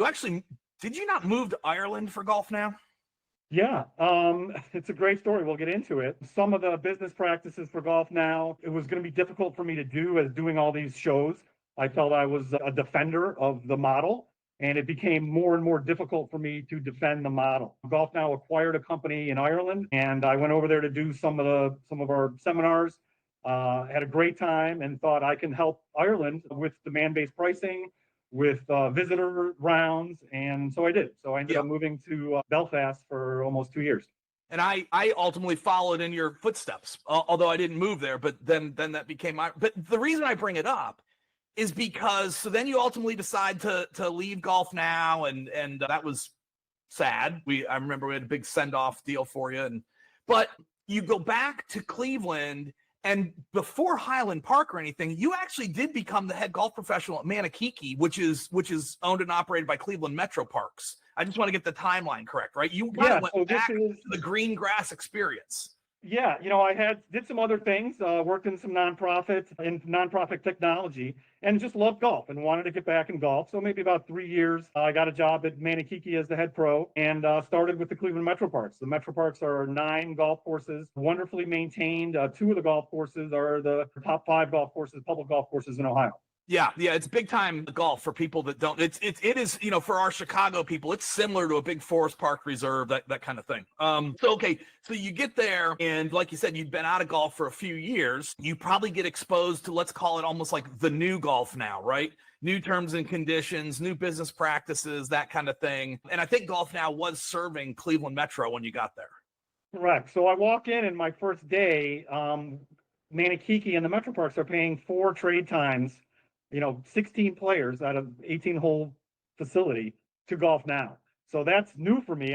You actually, did you not move to Ireland for golf now? Yeah, it's a great story. We'll get into it. Some of the business practices for golf now, it was going to be difficult for me to do as doing all these shows. I felt I was a defender of the model, and it became more and more difficult for me to defend the model. Golf Now acquired a company in Ireland, and I went over there to do some of our seminars. Had a great time and thought I can help Ireland with demand-based pricing, with visitor rounds, and so I did. So I ended Yeah. up moving to Belfast for almost 2 years. And I ultimately followed in your footsteps, although I didn't move there. But then that became my. But the reason I bring it up is because so then you ultimately decide to leave Golf Now, and that was sad. I remember we had a big send off deal for you, but you go back to Cleveland. And before Highland Park or anything, you actually did become the head golf professional at Manikiki, which is owned and operated by Cleveland Metro Parks. I just want to get the timeline correct, right? You kind Yeah, of went so back to the green grass experience. yeah, I did some other things, worked in some nonprofit technology, and just loved golf and wanted to get back in golf. So maybe about 3 years, I got a job at Manikiki as the head pro and started with the Cleveland Metro Parks. The Metro Parks are 9 golf courses, wonderfully maintained. 2 of the golf courses are the top 5 golf courses, public golf courses in Ohio. Yeah, it's big time golf for people that don't. It is for our Chicago people, it's similar to a big forest park reserve, that kind of thing. So okay, so you get there, and like you said, you've been out of golf for a few years. You probably get exposed to, let's call it almost like the new Golf Now, right? New terms and conditions, new business practices, that kind of thing. And I think Golf Now was serving Cleveland Metro when you got there. Correct. So I walk in, and my first day, Manikiki and the Metro Parks are paying 4 trade times, 16 players out of 18-hole facility to Golf Now. So that's new for me.